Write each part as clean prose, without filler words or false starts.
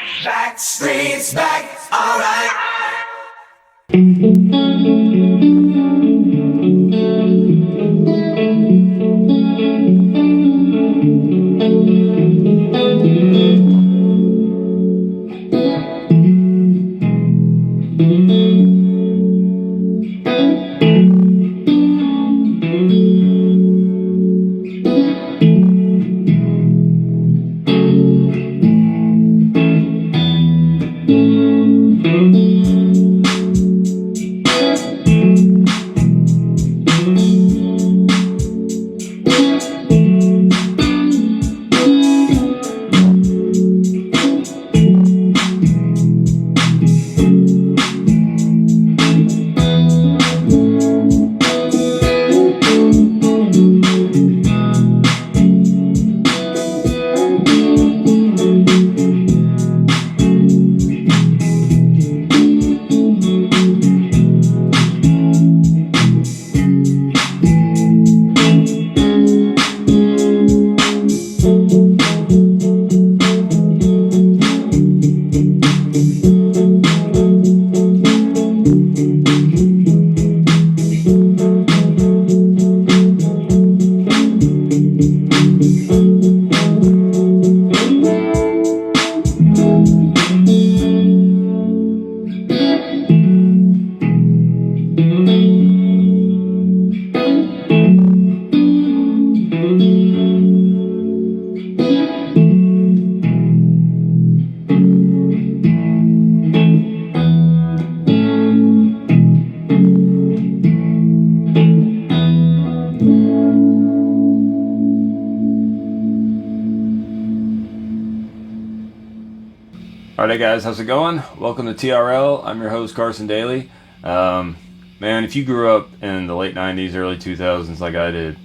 Backstreet's back, alright. Alright guys, how's it going? Welcome to TRL. I'm your host Carson Daly. Man, if you grew up in the late 90s, early 2000s like I did,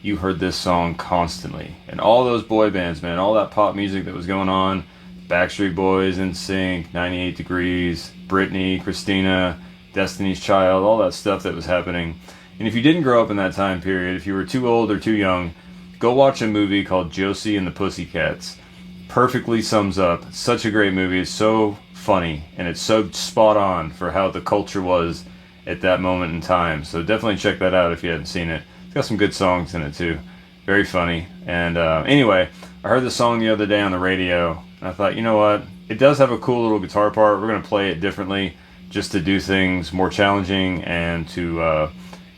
you heard this song constantly. And all those boy bands, man, all that pop music that was going on, Backstreet Boys, NSYNC, 98 Degrees, Britney, Christina, Destiny's Child, all that stuff that was happening. And if you didn't grow up in that time period, if you were too old or too young, go watch a movie called Josie and the Pussycats. Perfectly sums up. Such a great movie. It's so funny and it's so spot on for how the culture was at that moment in time. So definitely check that out if you hadn't seen it. It's got some good songs in it too. Very funny. And anyway, I heard the song the other day on the radio and I thought, you know what? It does have a cool little guitar part. We're going to play it differently just to do things more challenging and to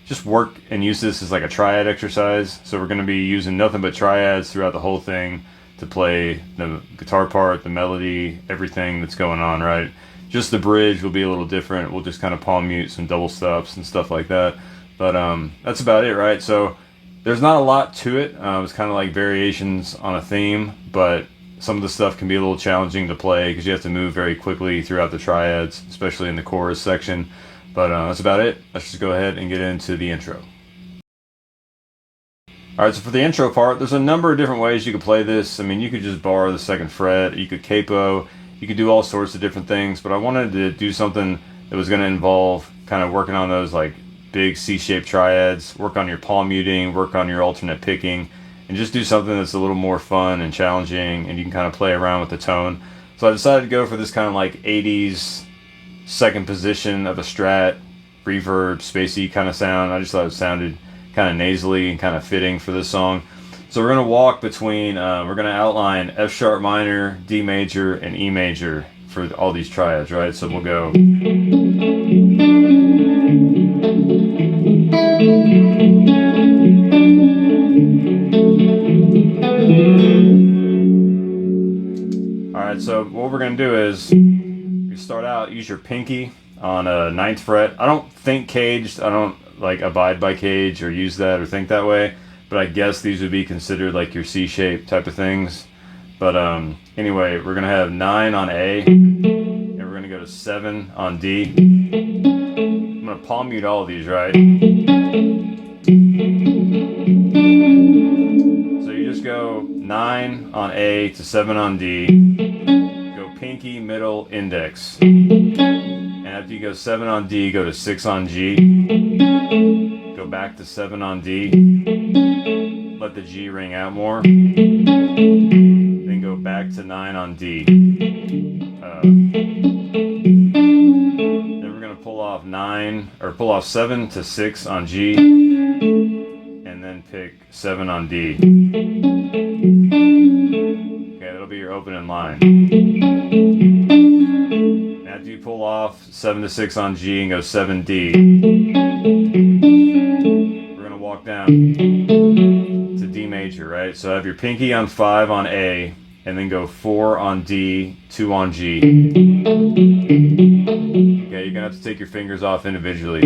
just work and use this as like a triad exercise. So we're going to be using nothing but triads throughout the whole thing to play the guitar part, the melody, everything that's going on, right? Just the bridge will be a little different. We'll just kind of palm mute some double stops and stuff like that. But that's about it, right? So there's not a lot to it. It's kind of like variations on a theme, but some of the stuff can be a little challenging to play because you have to move very quickly throughout the triads, especially in the chorus section. But that's about it. Let's just go ahead and get into the intro. Alright, so for the intro part, there's a number of different ways you could play this. I mean, you could just bar the second fret, you could capo, you could do all sorts of different things, but I wanted to do something that was going to involve kind of working on those like big C-shaped triads, work on your palm muting, work on your alternate picking, and just do something that's a little more fun and challenging, and you can kind of play around with the tone. So I decided to go for this kind of like 80s second position of a Strat, reverb, spacey kind of sound. I just thought it sounded kind of nasally and kind of fitting for this song. So we're going to walk between, we're going to outline F sharp minor, D major, and E major for all these triads, right? So we'll go. Alright, so what we're going to do is, you start out, use your pinky on a 9th fret. I don't think caged, I don't like abide by cage or use that or think that way, but I guess these would be considered like your C-shape type of things. But anyway, we're gonna have 9 on A and we're gonna go to 7 on D. I'm gonna palm mute all of these, right? So you just go 9 on A to 7 on D, go pinky, middle, index. And after you go 7 on D, go to 6 on G, go back to 7 on D, let the G ring out more, then go back to 9 on D. off 9, or pull off 7 to 6 on G, and then pick 7 on D. Okay, that'll be your opening line. And after you pull off 7 to 6 on G and go 7D, we're going to walk down to D major, right? So have your pinky on 5 on A, and then go 4 on D, 2 on G. Okay, you're going to have to take your fingers off individually.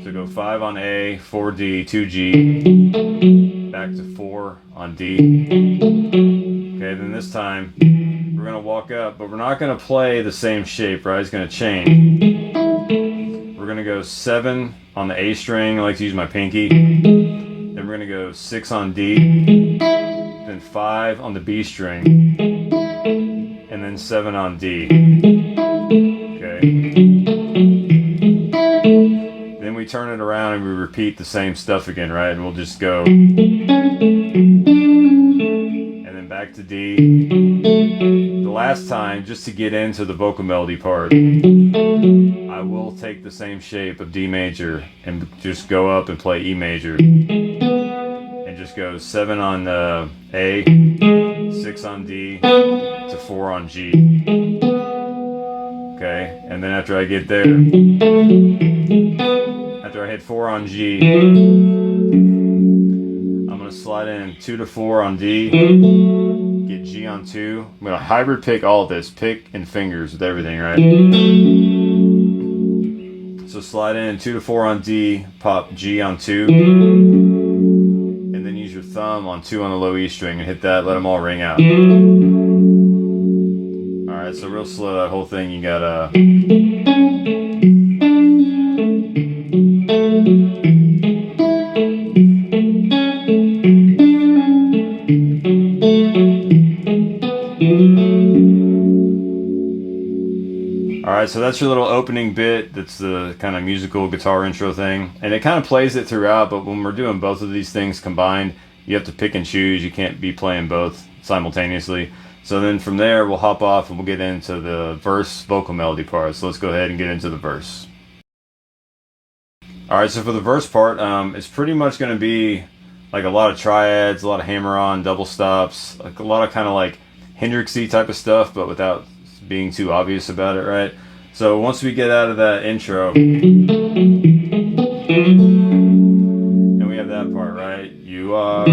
So go 5 on A, 4D, 2G, back to 4 on D. Okay, then this time we're going to walk up, but we're not going to play the same shape, right? It's going to change. We're going to go 7 on the A string. I like to use my pinky. Then we're going to go 6 on D, then 5 on the B string, and then 7 on D. Okay. Then we turn it around and we repeat the same stuff again, right? And we'll just go, and then back to D. The last time, just to get into the vocal melody part, I will take the same shape of D major and just go up and play E major. And just go 7 on A, 6 on D, to 4 on G. Okay, and then after I get there, after I hit 4 on G, I'm going to slide in 2 to 4 on D, get G on 2. I'm going to hybrid pick all of this, pick and fingers with everything, right? So slide in 2 to 4 on D, pop G on 2, and then use your thumb on 2 on the low E string and hit that, let them all ring out. Alright, so real slow, that whole thing, you gotta... Alright, so that's your little opening bit. That's the kind of musical guitar intro thing. And it kind of plays it throughout, but when we're doing both of these things combined, you have to pick and choose. You can't be playing both simultaneously. So then from there, we'll hop off and we'll get into the verse vocal melody part. So let's go ahead and get into the verse. Alright, so for the verse part, it's pretty much going to be like a lot of triads, a lot of hammer-on, double stops, like a lot of kind of like Hendrixy type of stuff, but without being too obvious about it, right? So once we get out of that intro, and we have that part, right? You are...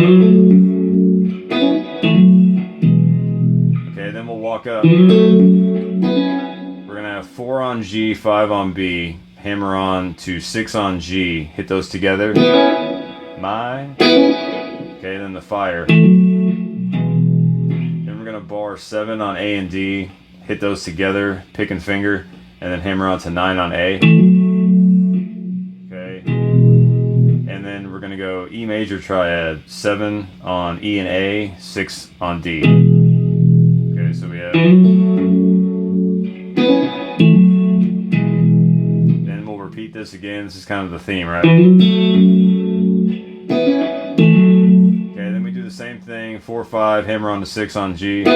Okay, then we'll walk up. We're gonna have 4 on G, 5 on B, hammer on to 6 on G, hit those together. My. Okay, then the fire. Then we're gonna bar 7 on A and D, hit those together, pick and finger, and then hammer on to 9 on A. Okay. And then we're going to go E major triad, 7 on E and A, 6 on D. Okay, so we have... Then we'll repeat this again. This is kind of the theme, right? Okay, then we do the same thing, 4, 5, hammer on to 6 on G.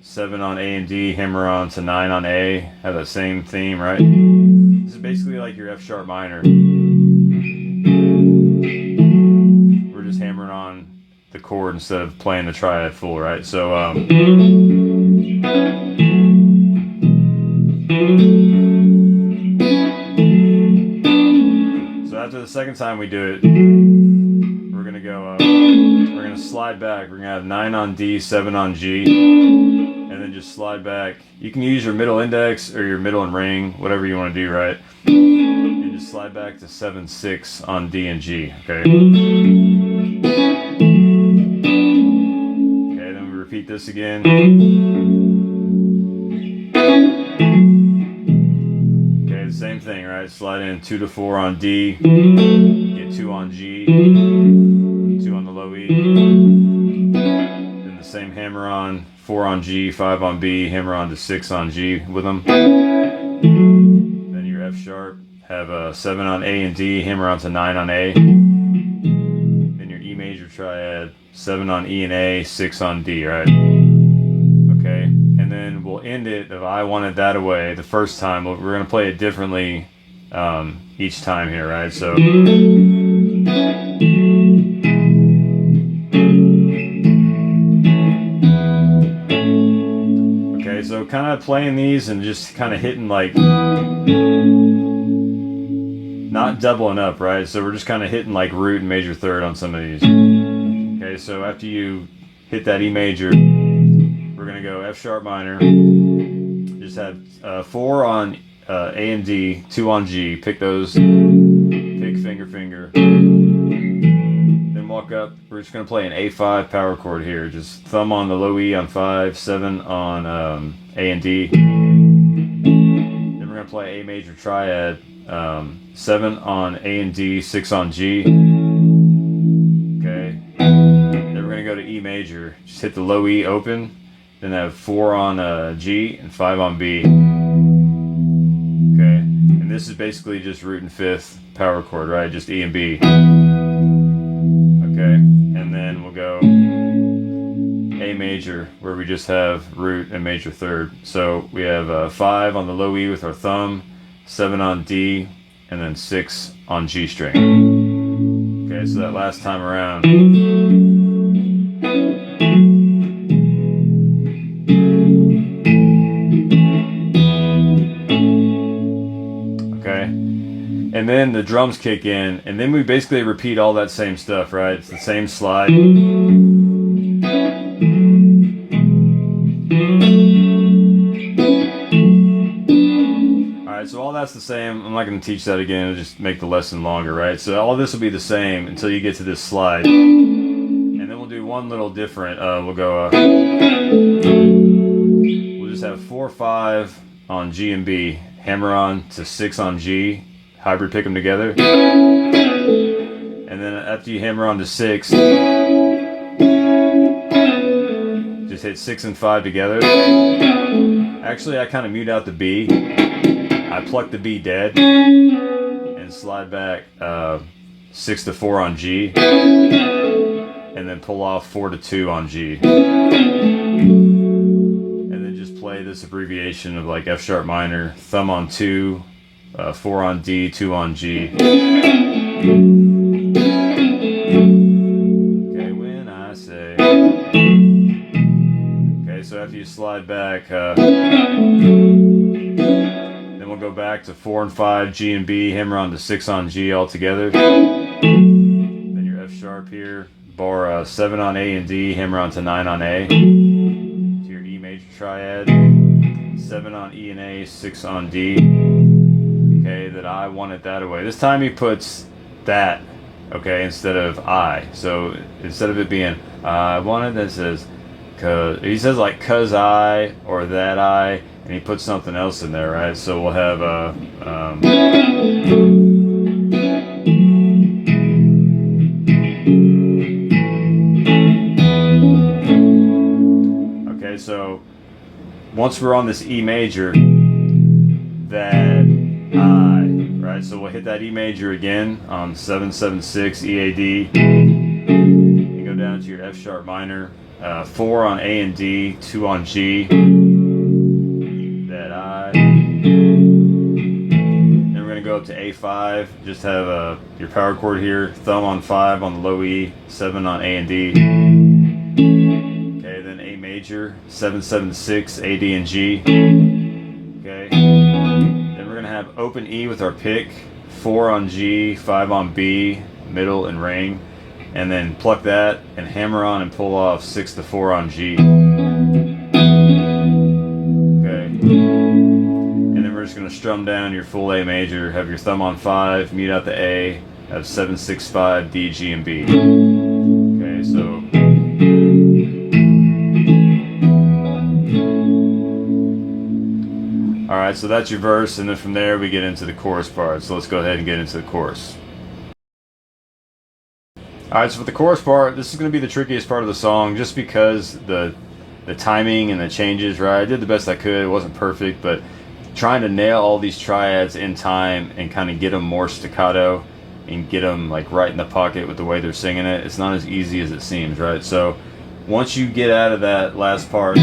7 on A and D, hammer on to 9 on A, have that same theme, right? This is basically like your F sharp minor. We're just hammering on the chord instead of playing the triad full, right? So, so after the second time we do it, we're gonna go, we're gonna slide back. We're gonna have 9 on D, 7 on G. And then just slide back. You can use your middle index or your middle and ring, whatever you want to do, right? And just slide back to 7, 6 on D and G, okay? Okay, then we repeat this again. Okay, the same thing, right? Slide in 2 to 4 on D, get 2 on G, 2 on the low E, then the same hammer on, 4 on G, 5 on B, hammer on to 6 on G with them. Then your F sharp, have a 7 on A and D, hammer on to 9 on A. Then your E major triad, 7 on E and A, 6 on D, right? Okay, and and then we'll end it if I wanted that away the first time. We're going to play it differently each time here, right? So okay, so kind of playing these and just kind of hitting like, not doubling up, right? So we're just kind of hitting like root and major third on some of these. Okay, so after you hit that E major, we're gonna go F sharp minor. Just have 4 on A and D, 2 on G. Pick those. Pick finger, finger. Then walk up. We're just gonna play an A5 power chord here. Just thumb on the low E on 5, 7 on A and D. Then we're gonna play A major triad. 7 on A and D, 6 on G. Okay. Then we're gonna go to E major. Just hit the low E open. Then have 4 on G and 5 on B. Okay. And this is basically just root and 5th power chord, right? Just E and B. Okay. And then we'll go A major, where we just have root and major third. So we have 5 on the low E with our thumb, 7 on D, and then 6 on G string. Okay, so that last time around. Okay, and then the drums kick in, and then we basically repeat all that same stuff, right? It's the same slide. So all that's the same. I'm not going to teach that again. It'll just make the lesson longer, right? So all this will be the same until you get to this slide. And then we'll do one little different. We'll go, we'll just have 4, 5 on G and B. Hammer on to 6 on G. Hybrid pick them together. And then after you hammer on to 6, just hit 6 and 5 together. Actually, I kind of mute out the B. I pluck the B dead and slide back 6 to 4 on G, and then pull off 4 to 2 on G, and then just play this abbreviation of like F sharp minor, thumb on 2, 4 on D, 2 on G. Okay, when I say. Okay, so after you slide back. We'll go back to 4 and 5, G and B, hammer on to 6 on G all together. Then your F sharp here, bar 7 on A and D, hammer on to 9 on A. To your E major triad, 7 on E and A, 6 on D. Okay, that I wanted that away. This time he puts that, okay, instead of I. So instead of it being I wanted, it says, he says like 'cause I or that I. And he puts something else in there, right? So we'll have okay, so once we're on this E major, that I, right? So we'll hit that E major again on 7, 7, 6, EAD. You go down to your F sharp minor, 4 on A and D, 2 on G. Then we're going to go up to A5, just have your power chord here, thumb on 5 on the low E, 7 on A and D. Okay, then A major, 7, 7, 6, A, D, and G. Okay, then we're going to have open E with our pick, 4 on G, 5 on B, middle and ring, and then pluck that and hammer on and pull off 6 to 4 on G. Just going to strum down your full A major, have your thumb on 5, mute out the A, have 7, 6, 5, D, G, and B. Okay, so. Alright, so that's your verse, and then from there we get into the chorus part. So let's go ahead and get into the chorus. Alright, so for the chorus part, this is going to be the trickiest part of the song, just because the timing and the changes, right? I did the best I could, it wasn't perfect, but trying to nail all these triads in time and kind of get them more staccato and get them like right in the pocket with the way they're singing it, it's not as easy as it seems, right? So once you get out of that last part,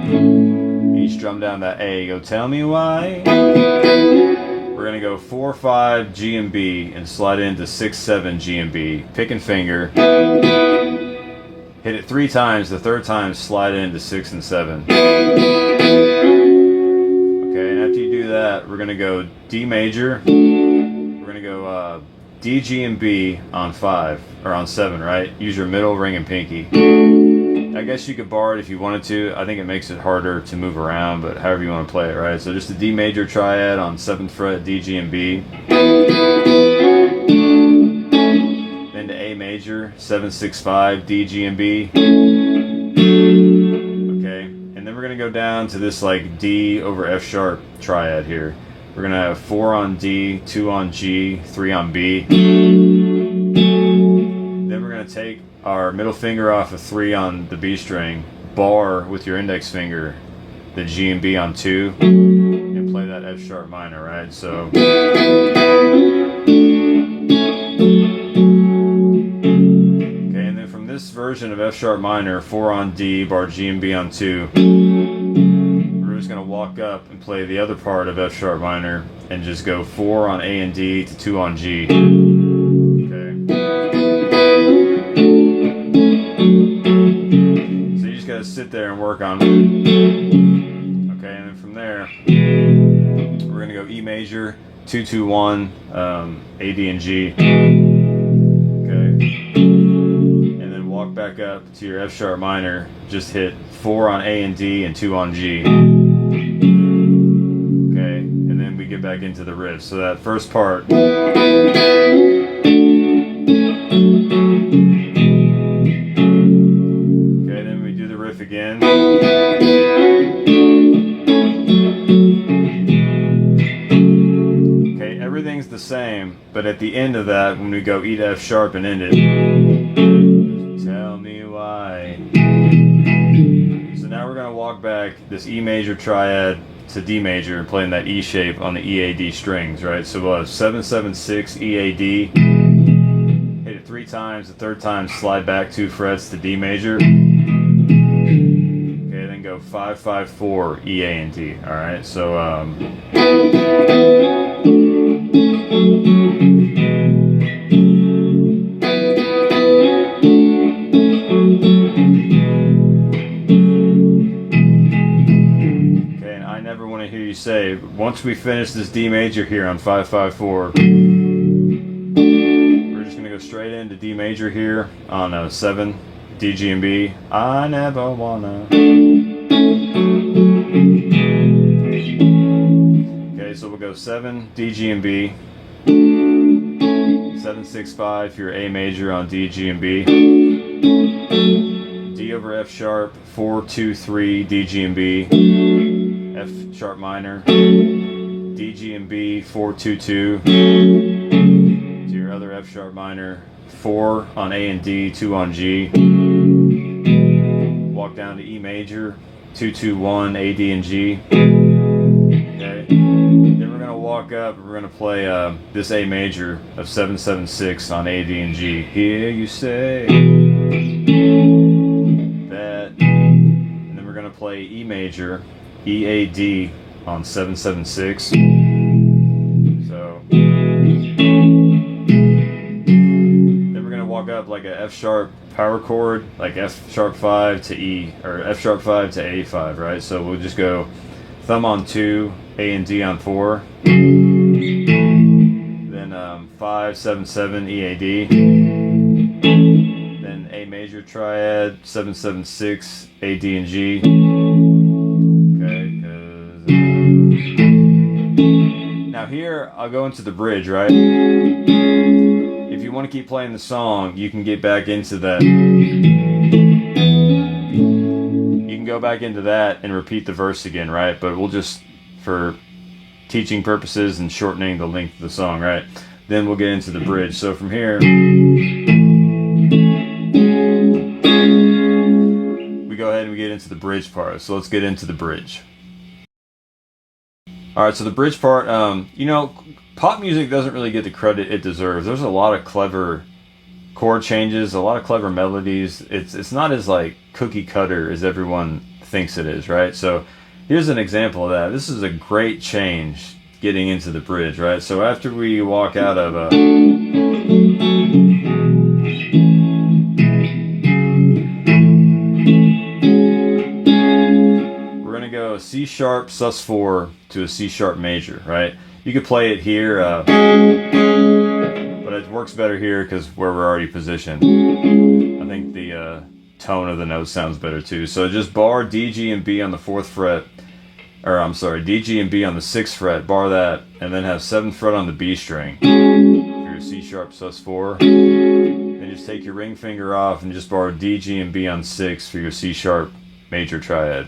Each drum down that A, go tell me why. We're gonna go 4, 5, G and B, and slide into 6, 7, G and B. Pick and finger. Hit it 3 times, the 3rd time slide into 6 and 7. Okay, and after you do that, we're gonna go D major. We're gonna go D, G, and B on 5, or on 7, right? Use your middle, ring, and pinky. I guess you could bar it if you wanted to. I think it makes it harder to move around, but however you want to play it, right? So just a D major triad on 7th fret, D, G, and B. Then to A major, 7, 6, 5, D, G, and B. Okay, and then we're going to go down to this like D over F sharp triad here. We're going to have 4 on D, 2 on G, 3 on B. Then we're going to take our middle finger off of 3 on the B string, bar with your index finger the G and B on 2, and play that F sharp minor, right? So okay, and then from this version of F sharp minor, 4 on D, bar G and B on 2, we're just going to walk up and play the other part of F sharp minor and just go 4 on A and D to 2 on G. Okay. So you just got to sit there and work on. Okay, and then from there, we're going to go E major, 2, 2, 1, A, D, and G. Okay. And then walk back up to your F sharp minor, just hit 4 on A and D and 2 on G. Okay, and then we get back into the riff. So that first part. Again. Okay, everything's the same, but at the end of that, when we go E to F sharp and end it, tell me why. So now we're going to walk back this E major triad to D major and playing that E shape on the EAD strings, right? So we'll have 7, 7, 6, EAD. Hit it 3 times, the 3rd time slide back 2 frets to D major. 5, 5, 4, E, A, and D. All right, so okay, and I never want to hear you say, once we finish this D major here on 5, 5, 4, we're just gonna go straight into D major here on 7, D, G, and B. I never wanna. Okay, so we'll go 7, D, G, and B. 7, 6, 5 for your A major on D, G, and B. D over F sharp, 4, 2, 3, D, G, and B. F sharp minor. D, G, and B, 4, 2, 2. To your other F sharp minor, 4 on A and D, 2 on G. Walk down to E major, 2, 2, 1, A, D, and G. Okay. Then we're going to walk up and we're going to play this A major of 7, 7, 6 on A, D, and G. Here you say that. And then we're going to play E major, E, A, D on 7, 7, 6. So. Then we're going to walk up like a F sharp power chord, like F sharp 5 to E, or F sharp 5 to A5, right? So we'll just go thumb on 2, A and D on 4, then 5, 7, 7, E, A, D, then A major triad, 7, 7, 6, A, D, and G. Okay, now here I'll go into the bridge, right? If you want to keep playing the song, you can get back into that. You can go back into that and repeat the verse again, right? But we'll just, for teaching purposes and shortening the length of the song, right? Then we'll get into the bridge. So from here, we go ahead and we get into the bridge part. So let's get into the bridge. Alright, so the bridge part, you know, pop music doesn't really get the credit it deserves. There's a lot of clever chord changes, a lot of clever melodies. It's not as like cookie cutter as everyone thinks it is, right? So here's an example of that. This is a great change getting into the bridge, right? So after we walk out of a go C sharp sus4 to a C sharp major, right? You could play it here, but it works better here because where we're already positioned. I think the tone of the note sounds better too. So just bar D, G, and B on the 4th fret, or I'm sorry, D, G, and B on the 6th fret, bar that, and then have 7th fret on the B string for your C sharp sus4. Then just take your ring finger off and just bar D, G, and B on 6 for your C sharp major triad.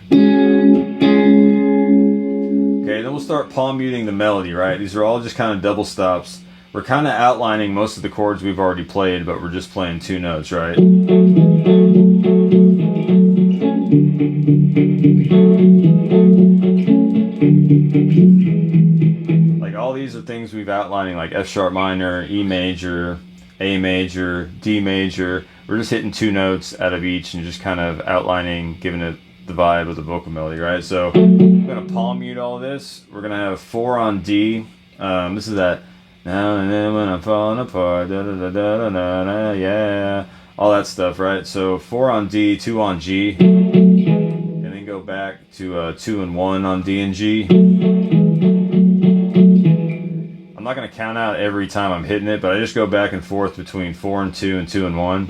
Okay, then we'll start palm muting the melody, right? These are all just kind of double stops. We're kind of outlining most of the chords we've already played, but we're just playing 2 notes, right? Like all these are things we've outlining, like F sharp minor, E major, A major, D major. We're just hitting 2 notes out of each and just kind of outlining, giving it the vibe of the vocal melody, right? So I'm gonna palm mute all this. We're gonna have 4 on D. This is that now and then when I'm falling apart, da da da da da da da, yeah, all that stuff, right? So 4 on D, 2 on G, and then go back to 2 and 1 on D and G. I'm not gonna count out every time I'm hitting it, but I just go back and forth between 4 and 2 and 2 and 1.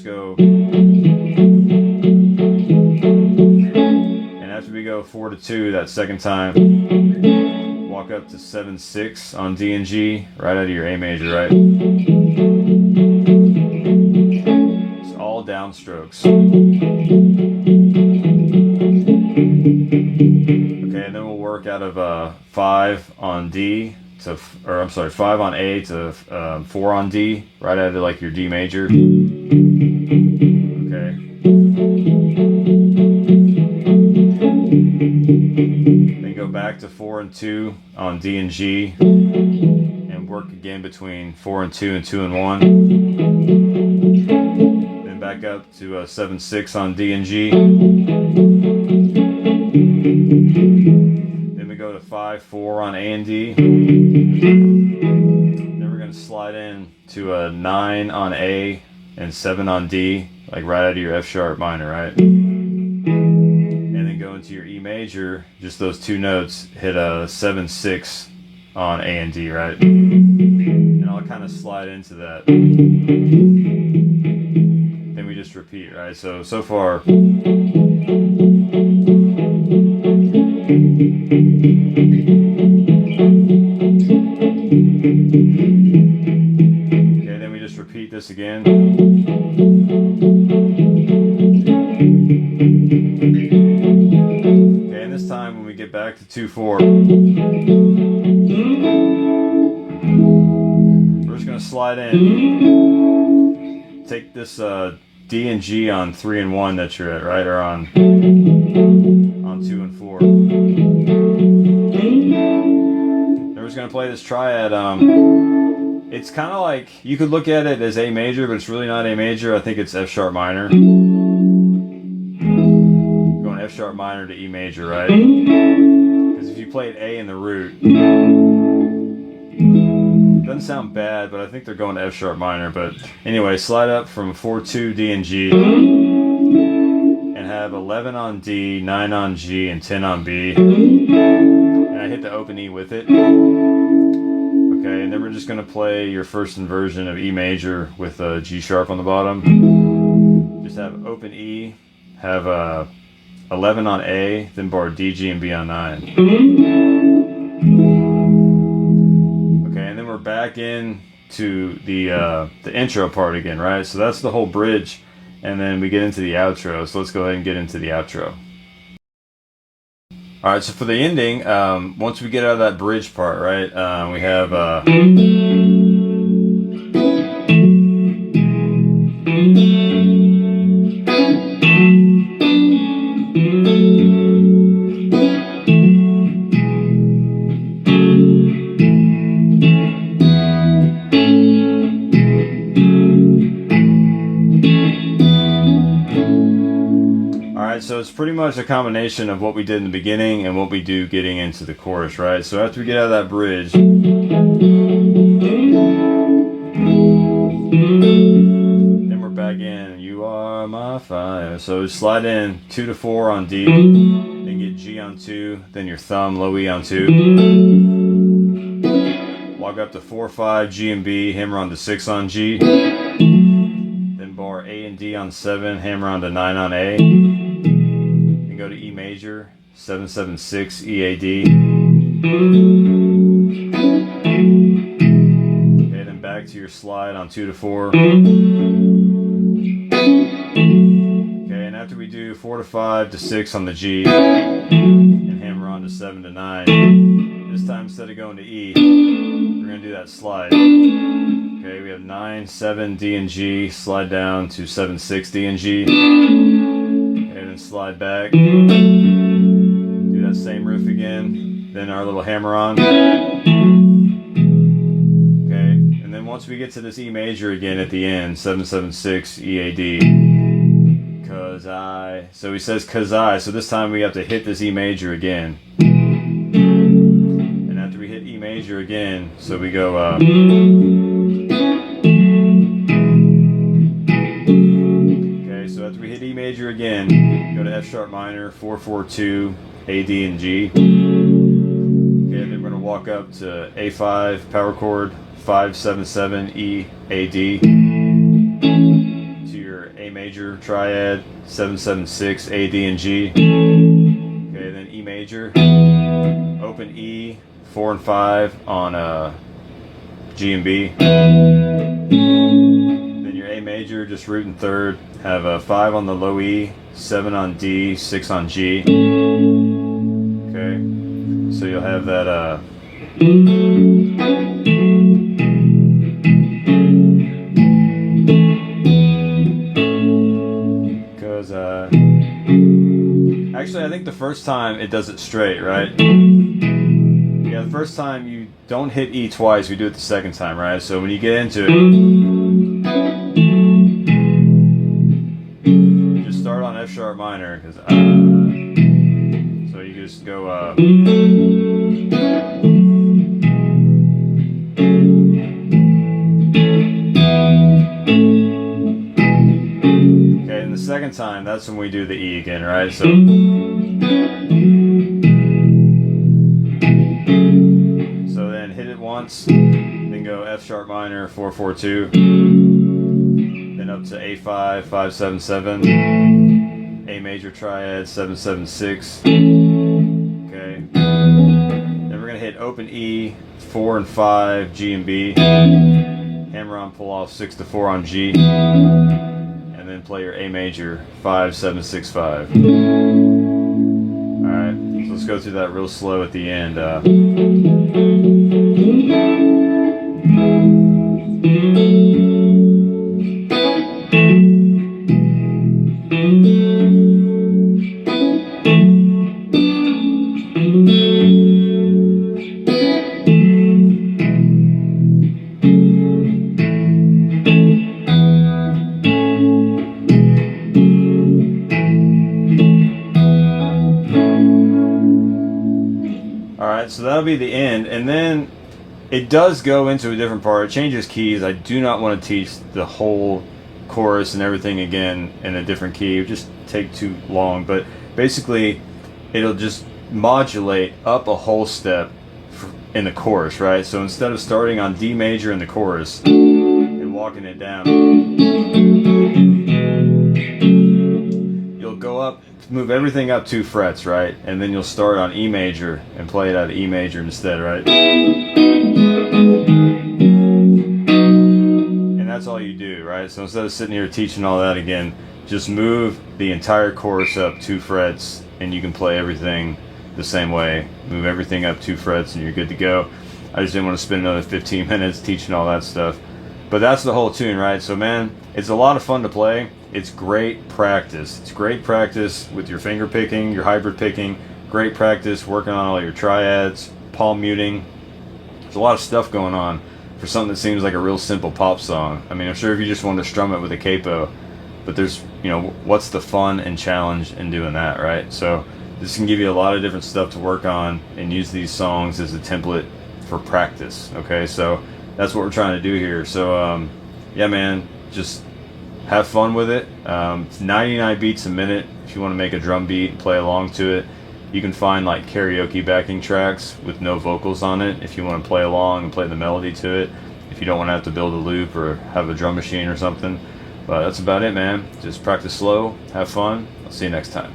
Go, and after we go 4 to 2 that second time, walk up to 7-6 on D and G, right out of your A major, right? It's all downstrokes. Okay, and then we'll work out of 5 on D to, or I'm sorry, 5 on A to 4 on D, right out of like your D major. Okay. Then go back to 4 and 2 on D and G, and work again between 4 and 2 and 2 and 1. Then back up to 7-6 on D and G. Then we go to 5-4 on A and D. Then we're going to slide in to a 9 on A and 7 on D, like right out of your F sharp minor, right? And then go into your E major, just those 2 notes, hit a 7-6 on A and D, right? And I'll kind of slide into that. Then we just repeat, right? So far. Okay, then we just repeat this again. Okay, and this time when we get back to 2-4, we're just going to slide in. Take this D and G on 3 and 1 that you're at, right? Or on 2 and 4. Then we're just going to play this triad. It's kind of like, you could look at it as A major, but it's really not A major. I think it's F sharp minor. Going F sharp minor to E major, right? Because if you played A in the root, it doesn't sound bad, but I think they're going to F sharp minor. But anyway, slide up from 4-2 D and G, and have 11 on D, 9 on G, and 10 on B. And I hit the open E with it. Okay, and then we're just going to play your first inversion of E major with a G sharp on the bottom. Just have open E, have 11 on A, then bar D, G, and B on 9. Okay, and then we're back in to the intro part again, right? So that's the whole bridge, and then we get into the outro. So let's go ahead and get into the outro. All right, so for the ending, once we get out of that bridge part, right, we have Alright, so it's pretty much a combination of what we did in the beginning and what we do getting into the chorus, right? So after we get out of that bridge, then we're back in, you are my fire. So slide in 2 to 4 on D, then get G on 2, then your thumb, low E on 2. Walk up to 4, 5, G and B, hammer on to 6 on G. Then bar A and D on 7, hammer on to 9 on A. Then go to E major, 7, 7, 6, E, A, D. Okay, then back to your slide on 2 to 4. Okay, and after we do 4 to 5 to 6 on the G, and hammer on to 7 to 9, this time instead of going to E, we're going to do that slide. Okay, we have 9, 7, D and G, slide down to 7, 6, D and G, and then slide back, do that same riff again, then our little hammer on. Okay, and then once we get to this E major again at the end, 7, 7, 6, E, A, D, cause I, so he says cause I, so this time we have to hit this E major again. And after we hit E major again, so we go, so after we hit E major again, go to F sharp minor, 4, 4, 2, A, D, and G. Okay, then we're going to walk up to A5, power chord, 5, 7, 7, E, A, D. To your A major triad, 7, 7, 6, A, D, and G. Okay, then E major, open E, 4 and 5 on G and B. Then your A major, just root in third, have a 5 on the low E, 7 on D, 6 on G. Okay, so you'll have that because actually I think the first time it does it straight, right? Yeah, the first time you don't hit E twice, we do it the second time, right? So when you get into it, just start on F sharp minor, because so you just go okay, and the second time, that's when we do the E again, right? So then hit it once, then go F sharp minor, 4, 4, 2, then up to A5, 5, 7, 7, A major triad, 7, 7, 6. Okay, then we're gonna hit open E, 4 and 5, G and B, hammer on, pull off 6 to 4 on G, and then play your A major, 5, 7, 6, 5. Alright, so let's go through that real slow at the end. Alright, so that'll be the end, and then it does go into a different part. It changes keys. I do not want to teach the whole chorus and everything again in a different key. It would just take too long, but basically it'll just modulate up a whole step in the chorus, right? So instead of starting on D major in the chorus and walking it down, you'll go up, move everything up 2 frets, right? And then you'll start on E major and play it out of E major instead, right? And that's all you do, right? So instead of sitting here teaching all that again, just move the entire chorus up 2 frets and you can play everything the same way. Move everything up 2 frets and you're good to go. I just didn't want to spend another 15 minutes teaching all that stuff. But that's the whole tune, right? So man, it's a lot of fun to play. It's great practice. It's great practice with your finger picking, your hybrid picking. Great practice working on all your triads, palm muting. There's a lot of stuff going on for something that seems like a real simple pop song. I mean, I'm sure if you just wanted to strum it with a capo, but there's, what's the fun and challenge in doing that, right? So this can give you a lot of different stuff to work on and use these songs as a template for practice. Okay, so that's what we're trying to do here. So yeah, man, just have fun with it. It's 99 beats a minute. If you want to make a drum beat and play along to it, you can find like karaoke backing tracks with no vocals on it if you want to play along and play the melody to it, if you don't want to have to build a loop or have a drum machine or something. But that's about it, man. Just practice slow, have fun. I'll see you next time.